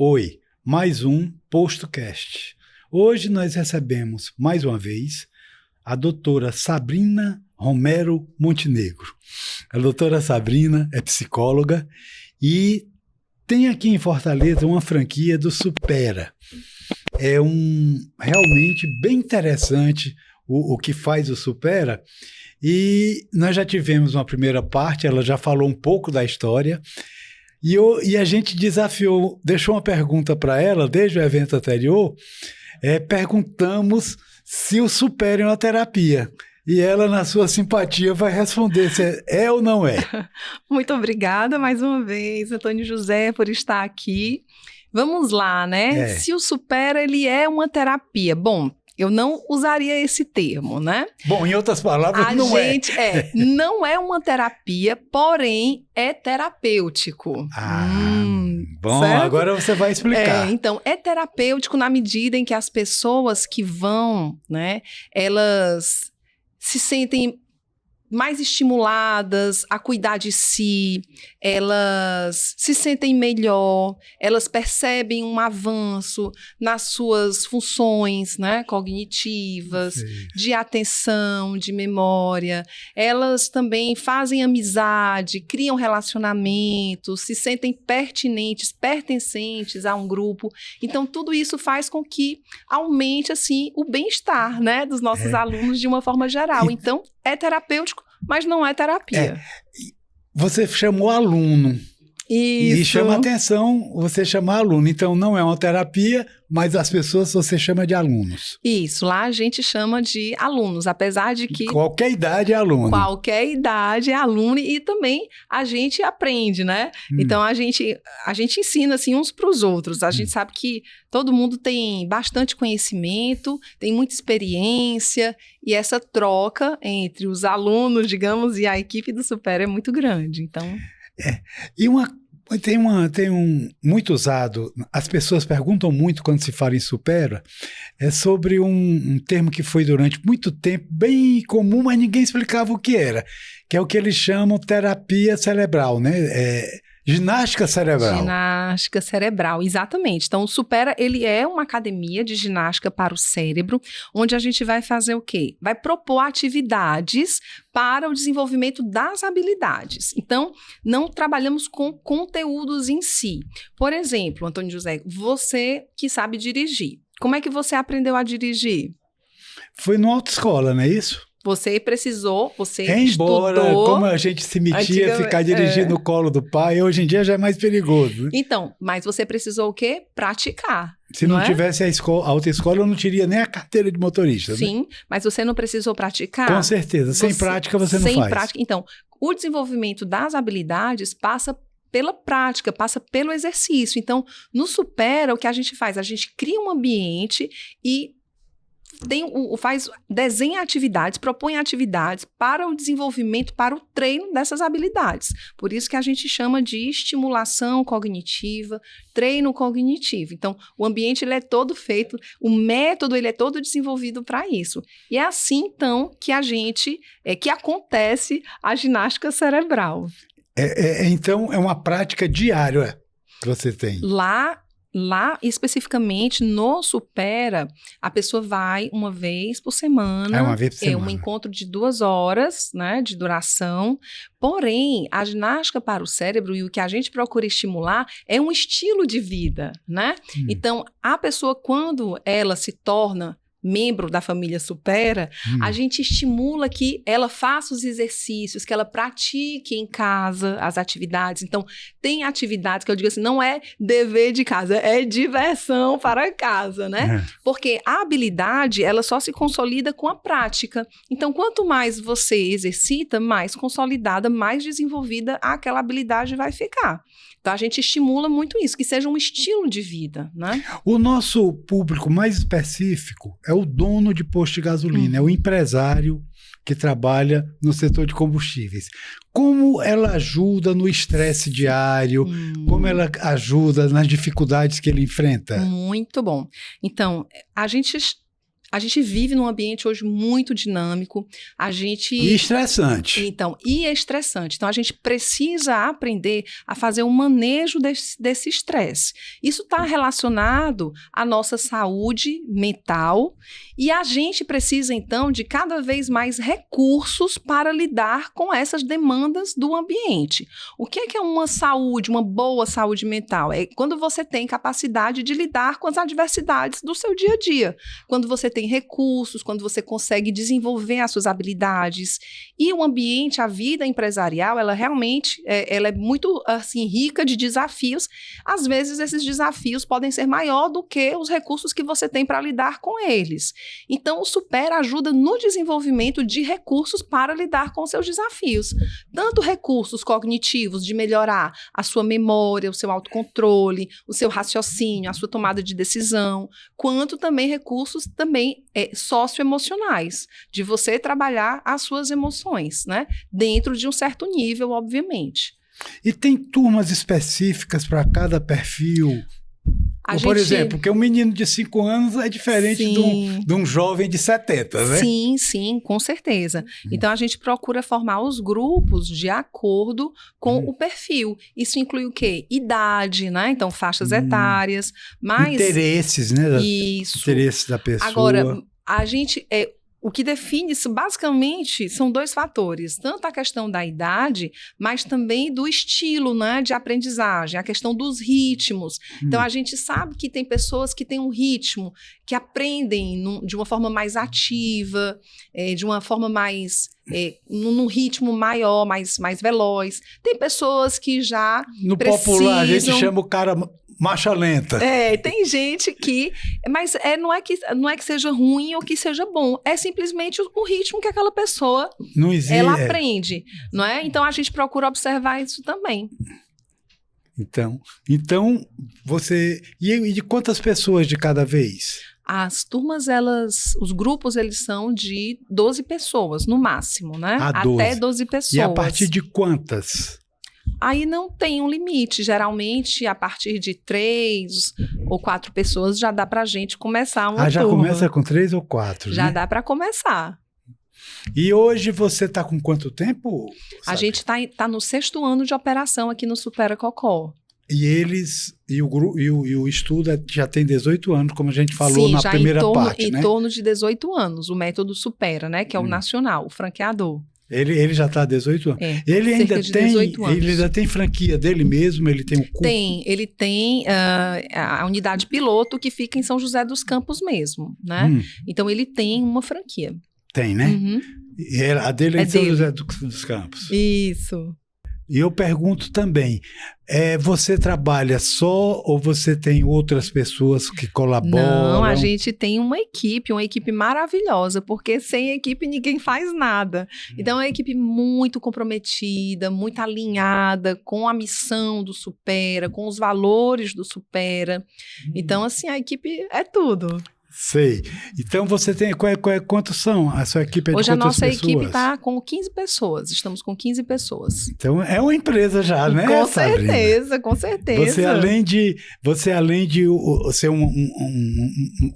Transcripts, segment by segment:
Oi, mais um PostoCast. Hoje nós recebemos, mais uma vez, a doutora Sabrina Romero Montenegro. A doutora Sabrina é psicóloga e tem aqui em Fortaleza uma franquia do Supera. É realmente bem interessante o que faz o Supera. E nós já tivemos uma primeira parte, ela já falou um pouco da história. E a gente desafiou, deixou uma pergunta para ela desde o evento anterior. Perguntamos se o Supera é uma terapia. E ela, na sua simpatia, vai responder se é ou não é. Muito obrigada mais uma vez, Antônio José, por estar aqui. Vamos lá, né? Se o Supera, ele é uma terapia. Bom, eu não usaria esse termo, né? Bom, em outras palavras, não é uma terapia, porém é terapêutico. Bom, certo? Agora você vai explicar. Então, é terapêutico na medida em que as pessoas que vão, né, elas se sentem mais estimuladas a cuidar de si, elas se sentem melhor, elas percebem um avanço nas suas funções, né, cognitivas, de atenção, de memória. Elas também fazem amizade, criam relacionamentos, se sentem pertencentes a um grupo. Então, tudo isso faz com que aumente, assim, o bem-estar, né, dos nossos alunos de uma forma geral. Então, é terapêutico, mas não é terapia. Você chamou aluno. Isso. E chama atenção você chamar aluno. Então, não é uma terapia, mas as pessoas você chama de alunos. Isso, lá a gente chama de alunos, apesar de que... Qualquer idade é aluno. Qualquer idade é aluno e também a gente aprende, né? Então, a gente ensina, assim, uns para os outros. A gente sabe que todo mundo tem bastante conhecimento, tem muita experiência e essa troca entre os alunos, digamos, e a equipe do Supera é muito grande, então... Tem muito usado, as pessoas perguntam muito quando se fala em Supera, sobre um termo que foi durante muito tempo bem comum, mas ninguém explicava o que era, que é o que eles chamam terapia cerebral, né? Ginástica cerebral. Ginástica cerebral, exatamente. Então, o Supera, ele é uma academia de ginástica para o cérebro, onde a gente vai fazer o quê? Vai propor atividades para o desenvolvimento das habilidades. Então, não trabalhamos com conteúdos em si. Por exemplo, Antônio José, você que sabe dirigir, como é que você aprendeu a dirigir? Foi numa autoescola, não é isso? Você precisou, você embora, estudou... como a gente se metia ficar dirigindo no colo do pai, hoje em dia já é mais perigoso. Né? Então, mas você precisou o quê? Praticar. Se não tivesse a autoescola, eu não teria nem a carteira de motorista. Sim, né? Mas você não precisou praticar? Com certeza, sem prática você não faz. Sem prática, então, o desenvolvimento das habilidades passa pela prática, passa pelo exercício. Então, no Supera, o que a gente faz? A gente cria um ambiente e desenha atividades, propõe atividades para o desenvolvimento, para o treino dessas habilidades. Por isso que a gente chama de estimulação cognitiva, treino cognitivo. Então, o ambiente ele é todo feito, o método ele é todo desenvolvido para isso. E é assim, então, que que acontece a ginástica cerebral. Então, é uma prática diária que você tem. Lá, especificamente, no Supera, a pessoa vai uma vez por semana. Uma vez por semana. É um encontro de 2 horas, né, de duração. Porém, a ginástica para o cérebro e o que a gente procura estimular é um estilo de vida, né? Então, a pessoa, quando ela se torna membro da família Supera, a gente estimula que ela faça os exercícios, que ela pratique em casa as atividades. Então, tem atividades que eu digo assim, não é dever de casa, é diversão para casa, né? Porque a habilidade, ela só se consolida com a prática. Então, quanto mais você exercita, mais consolidada, mais desenvolvida aquela habilidade vai ficar. Então, a gente estimula muito isso, que seja um estilo de vida, né? O nosso público mais específico é o dono de posto de gasolina, é o empresário que trabalha no setor de combustíveis. Como ela ajuda no estresse diário? Como ela ajuda nas dificuldades que ele enfrenta? Muito bom. Então, a gente A gente vive num ambiente hoje muito dinâmico, E estressante. E é estressante. Então, a gente precisa aprender a fazer um manejo desse estresse. Isso está relacionado à nossa saúde mental e a gente precisa, então, de cada vez mais recursos para lidar com essas demandas do ambiente. O que é uma saúde, uma boa saúde mental? É quando você tem capacidade de lidar com as adversidades do seu dia a dia, quando você tem recursos, quando você consegue desenvolver as suas habilidades. E o ambiente, a vida empresarial, ela realmente ela é muito assim, rica de desafios. Às vezes, esses desafios podem ser maior do que os recursos que você tem para lidar com eles. Então, o Supera ajuda no desenvolvimento de recursos para lidar com seus desafios. Tanto recursos cognitivos de melhorar a sua memória, o seu autocontrole, o seu raciocínio, a sua tomada de decisão, quanto também recursos socioemocionais, de você trabalhar as suas emoções, né? Dentro de um certo nível, obviamente. E tem turmas específicas para cada perfil? Por exemplo, porque um menino de 5 anos é diferente de um jovem de 70, né? Sim, com certeza. Então, a gente procura formar os grupos de acordo com o perfil. Isso inclui o quê? Idade, né? Então, faixas etárias, mas... Interesses, né? Isso. Interesses da pessoa. Agora, a gente... O que define isso, basicamente, são 2 fatores. Tanto a questão da idade, mas também do estilo, né, de aprendizagem, a questão dos ritmos. Então, a gente sabe que tem pessoas que têm um ritmo, que aprendem de uma forma mais ativa, de uma forma mais... num ritmo maior, mais veloz. Tem pessoas que já no precisam... popular, a gente chama o cara... marcha lenta. Tem gente que... Mas não é que seja ruim ou que seja bom. É simplesmente o ritmo que aquela pessoa ela aprende. Não é? Então, a gente procura observar isso também. Então você... E de quantas pessoas de cada vez? As turmas, os grupos, eles são de 12 pessoas, no máximo, né? Até 12 pessoas. E a partir de quantas? Aí não tem um limite. Geralmente, a partir de 3 ou 4 pessoas, já dá para a gente começar uma já turma. Começa com 3 ou 4, Já né? dá para começar. E hoje você está com quanto tempo? A gente tá no 6º ano de operação aqui no Supera Cocó. E o estudo já tem 18 anos, como a gente falou na primeira parte, né? Em torno de 18 anos, o método Supera, né? Que é o nacional, o franqueador. Ele já está há 18 anos. Ele ainda tem franquia dele mesmo? Ele tem um curso? Ele tem a unidade piloto que fica em São José dos Campos mesmo, né? Então, ele tem uma franquia. Tem, né? Uhum. E a dele é em São José dos Campos. Isso. E eu pergunto também, você trabalha só ou você tem outras pessoas que colaboram? Não, a gente tem uma equipe maravilhosa, porque sem equipe ninguém faz nada. Então, é uma equipe muito comprometida, muito alinhada com a missão do Supera, com os valores do Supera. Então, assim, a equipe é tudo. Sei. Então você tem... Quantos são? A sua equipe é de Hoje quantas pessoas? Hoje a nossa equipe está com 15 pessoas. Estamos com 15 pessoas. Então é uma empresa já, né, Com Sabrina? certeza, com certeza. Você além de ser um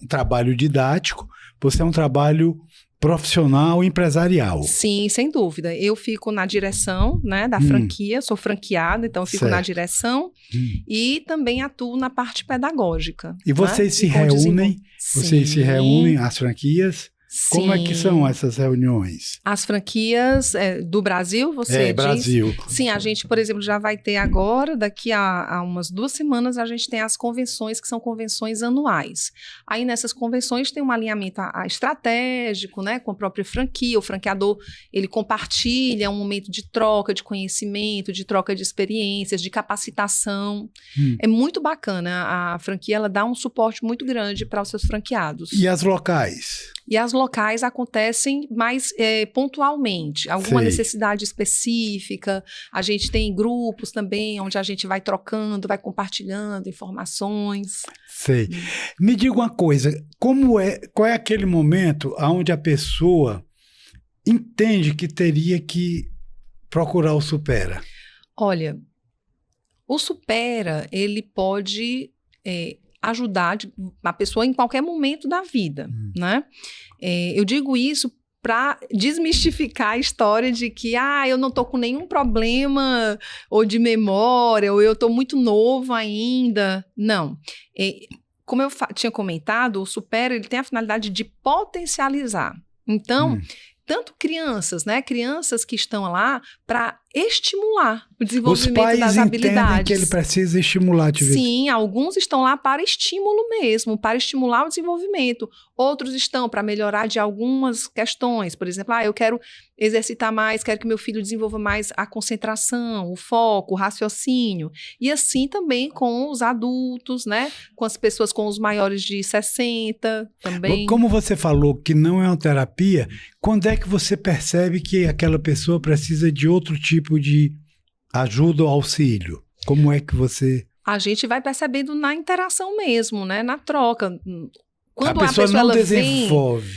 trabalho didático, você é um trabalho profissional empresarial. Sim, sem dúvida. Eu fico na direção, né, da franquia, sou franqueada, então eu fico na direção e também atuo na parte pedagógica. E vocês se reúnem? Vocês se reúnem, as franquias? Sim. Como é que são essas reuniões? As franquias do Brasil, você diz? Brasil. Sim, a gente, por exemplo, já vai ter agora, daqui a umas 2 semanas, a gente tem as convenções, que são convenções anuais. Aí, nessas convenções, tem um alinhamento estratégico, né, com a própria franquia. O franqueador, ele compartilha um momento de troca de conhecimento, de troca de experiências, de capacitação. É muito bacana. A franquia, ela dá um suporte muito grande para os seus franqueados. E as locais? E as locais acontecem mais pontualmente, alguma necessidade específica. A gente tem grupos também, onde a gente vai trocando, vai compartilhando informações. Sei. Me diga uma coisa, qual é aquele momento onde a pessoa entende que teria que procurar o Supera? Olha, o Supera, ele pode ajudar a pessoa em qualquer momento da vida, né? Eu digo isso para desmistificar a história de que, eu não tô com nenhum problema ou de memória, ou eu tô muito novo ainda. Não. Como eu tinha comentado, o Supera, ele tem a finalidade de potencializar. Então, tanto crianças, né? Crianças que estão lá para estimular o desenvolvimento das habilidades. Os pais entendem que ele precisa estimular a atividade. Sim, alguns estão lá para estímulo mesmo, para estimular o desenvolvimento. Outros estão para melhorar de algumas questões. Por exemplo, eu quero exercitar mais, quero que meu filho desenvolva mais a concentração, o foco, o raciocínio. E assim também com os adultos, né? Com as pessoas com os maiores de 60 também. Como você falou que não é uma terapia, quando é que você percebe que aquela pessoa precisa de outro tipo de ajuda ou auxílio? Como é que você... A gente vai percebendo na interação mesmo, né? Na troca. Quando a pessoa não ela desenvolve.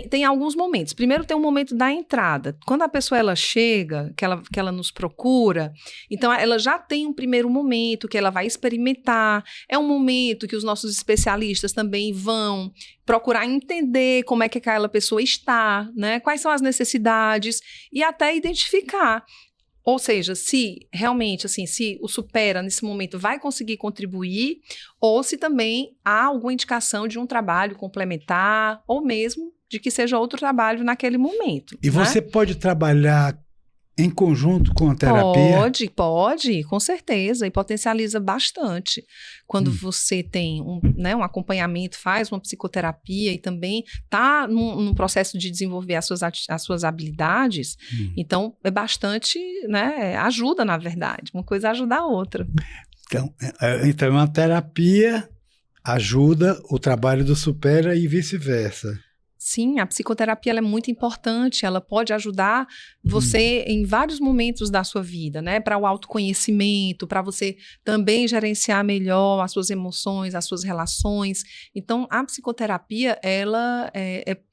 Tem alguns momentos. Primeiro tem um momento da entrada. Quando a pessoa ela chega, que ela nos procura, então ela já tem um primeiro momento que ela vai experimentar. É um momento que os nossos especialistas também vão procurar entender como é que aquela pessoa está, né? Quais são as necessidades e até identificar. Ou seja, se realmente, assim, se o Supera nesse momento vai conseguir contribuir, ou se também há alguma indicação de um trabalho complementar, ou mesmo de que seja outro trabalho naquele momento. E você pode trabalhar em conjunto com a terapia? Pode, com certeza, e potencializa bastante. Quando você tem um acompanhamento, faz uma psicoterapia e também está num processo de desenvolver as suas habilidades, então é bastante, né, ajuda, na verdade. Uma coisa ajuda a outra. Então uma terapia ajuda o trabalho do Supera e vice-versa. Sim, a psicoterapia ela é muito importante, ela pode ajudar você em vários momentos da sua vida, né? Para o autoconhecimento, para você também gerenciar melhor as suas emoções, as suas relações. Então, a psicoterapia, ela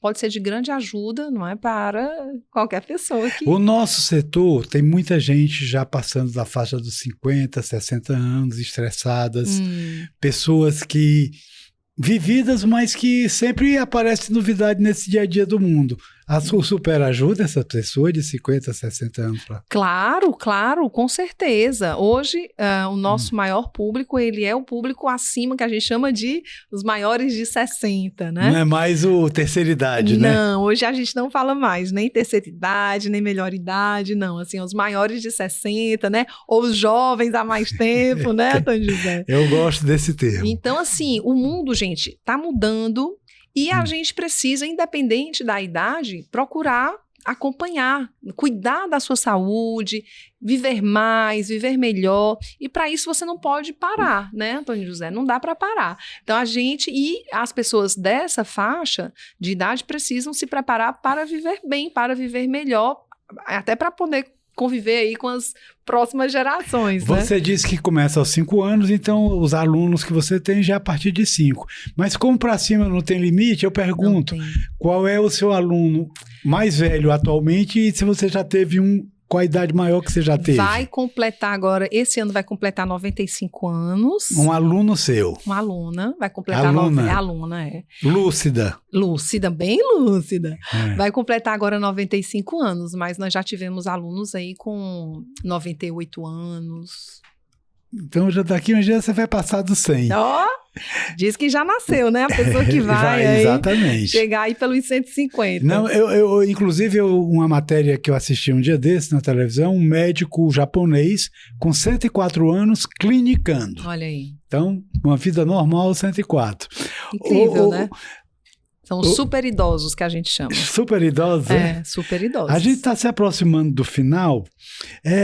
pode ser de grande ajuda, não é? Para qualquer pessoa que... O nosso setor tem muita gente já passando da faixa dos 50, 60 anos, estressadas, pessoas que... vividas, mas que sempre aparece novidade nesse dia a dia do mundo. A Supera ajuda essa pessoa de 50, 60 anos? Claro, com certeza. Hoje, o nosso maior público, ele é o público acima, que a gente chama de os maiores de 60, né? Não é mais o terceira idade, né? Não, hoje a gente não fala mais nem terceira idade, nem melhor idade, não. Assim, os maiores de 60, né? Ou os jovens há mais tempo, né, Antônio José? Eu gosto desse termo. Então, assim, o mundo, gente, está mudando e a gente precisa, independente da idade, procurar acompanhar, cuidar da sua saúde, viver mais, viver melhor. E para isso você não pode parar, né, Antônio José? Não dá para parar. Então a gente e as pessoas dessa faixa de idade precisam se preparar para viver bem, para viver melhor, até para poder conviver aí com as próximas gerações. Você, né? disse que começa aos 5 anos, então os alunos que você tem já a partir de 5. Mas como para cima não tem limite, eu pergunto, qual é o seu aluno mais velho atualmente e se você já teve qual a idade maior que você já teve? Vai completar agora, esse ano vai completar 95 anos. Um aluno seu? Uma aluna, vai completar... Aluna, é. Lúcida? Lúcida, bem lúcida. É. Vai completar agora 95 anos, mas nós já tivemos alunos aí com 98 anos. Então, já daqui um dia você vai passar dos 100. Ó, diz que já nasceu, né? A pessoa que vai aí, exatamente. Chegar aí pelos 150. Não, inclusive, uma matéria que eu assisti um dia desse na televisão, um médico japonês com 104 anos clinicando. Olha aí. Então, uma vida normal, 104. Incrível, né? São os super idosos que a gente chama. Super idosos? É, super idosos. A gente está se aproximando do final.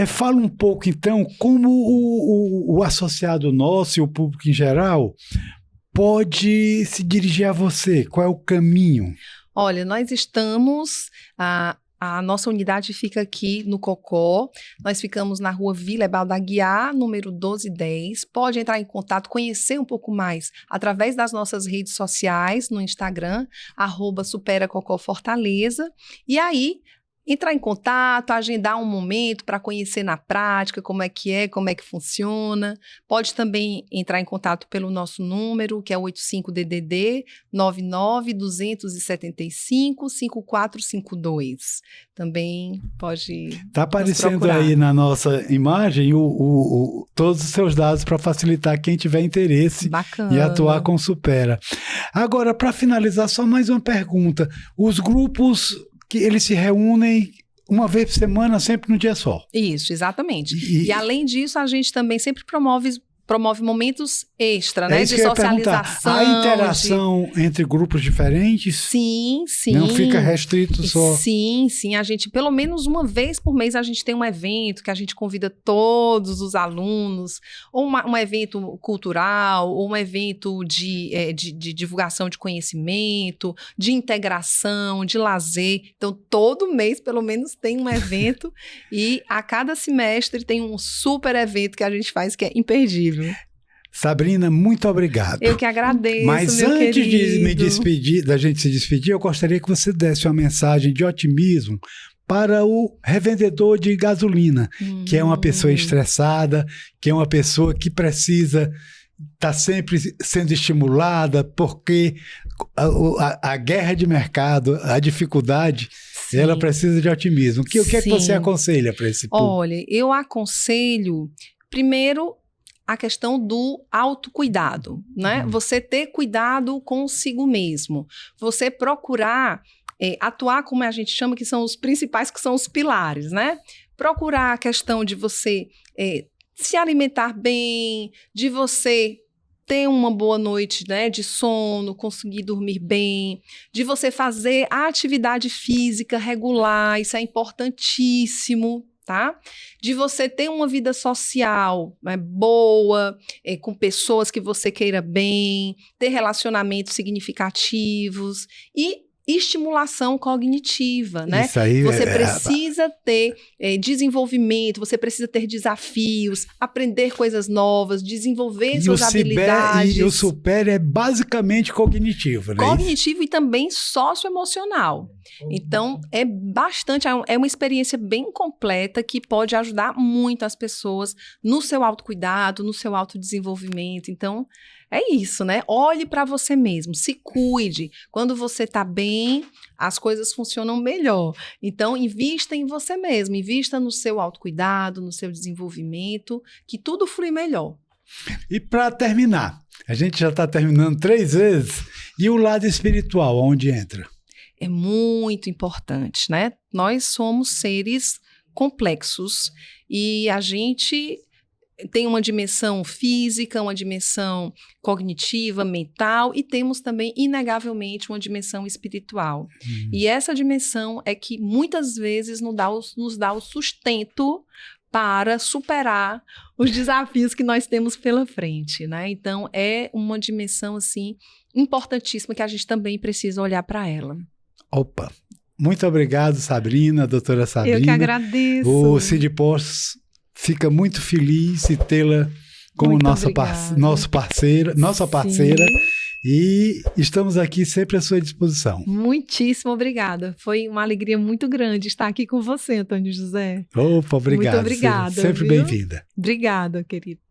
Fala um pouco, então, como o associado nosso e o público em geral pode se dirigir a você. Qual é o caminho? Olha, nós estamos... A nossa unidade fica aqui no Cocó, nós ficamos na rua Vila Ebal da Guiar, número 1210, pode entrar em contato, conhecer um pouco mais através das nossas redes sociais, no Instagram, @SuperaCocóFortaleza, e aí entrar em contato, agendar um momento para conhecer na prática como é, como é que funciona. Pode também entrar em contato pelo nosso número, que é o 85-DDD 99-275-5452. Também pode. Está aparecendo aí na nossa imagem todos os seus dados para facilitar quem tiver interesse em atuar com Supera. Agora, para finalizar, só mais uma pergunta. Os grupos que eles se reúnem uma vez por semana, sempre num dia só. Isso, exatamente. E além disso, a gente também sempre promove momentos extra, né? De socialização. A interação entre grupos diferentes? Sim, sim. Não fica restrito só? Sim, sim. A gente, pelo menos uma vez por mês, a gente tem um evento que a gente convida todos os alunos, ou um evento cultural, ou um evento de divulgação de conhecimento, de integração, de lazer. Então, todo mês, pelo menos, tem um evento e a cada semestre tem um super evento que a gente faz que é imperdível. Sabrina, muito obrigado. Eu que agradeço, Mas meu antes querido. de me despedir, da gente se despedir, eu gostaria que você desse uma mensagem de otimismo para o revendedor de gasolina, que é uma pessoa estressada, que é uma pessoa que precisa estar sempre sendo estimulada, porque a guerra de mercado, a dificuldade, sim, ela precisa de otimismo. O que é que você aconselha para esse público? Olha, eu aconselho, primeiro, a questão do autocuidado, né? Você ter cuidado consigo mesmo. Você procurar atuar como a gente chama, que são os principais, que são os pilares, né? Procurar a questão de você se alimentar bem, de você ter uma boa noite, né, de sono, conseguir dormir bem, de você fazer a atividade física regular, isso é importantíssimo, tá? De você ter uma vida social, né, boa, com pessoas que você queira bem, ter relacionamentos significativos e estimulação cognitiva, né? Isso aí você precisa ter desenvolvimento, você precisa ter desafios, aprender coisas novas, desenvolver suas habilidades. E o Supera é basicamente cognitivo, né? Cognitivo e também socioemocional. Então, é uma experiência bem completa que pode ajudar muito as pessoas no seu autocuidado, no seu autodesenvolvimento. Então, é isso, né? Olhe para você mesmo, se cuide. Quando você está bem, as coisas funcionam melhor. Então, invista em você mesmo, invista no seu autocuidado, no seu desenvolvimento, que tudo flui melhor. E para terminar, a gente já está terminando 3 vezes, e o lado espiritual, onde entra? É muito importante, né? Nós somos seres complexos e a gente tem uma dimensão física, uma dimensão cognitiva, mental e temos também, inegavelmente, uma dimensão espiritual. E essa dimensão é que muitas vezes nos dá o sustento para superar os desafios que nós temos pela frente, né? Então, é uma dimensão, assim, importantíssima que a gente também precisa olhar para ela. Opa! Muito obrigado, Sabrina, doutora Sabrina. Eu que agradeço. O Cid Postos fica muito feliz de tê-la como nossa parceira. E estamos aqui sempre à sua disposição. Muitíssimo obrigada. Foi uma alegria muito grande estar aqui com você, Antônio José. Opa, obrigado. Muito obrigada. Sempre bem-vinda. Obrigada, querido.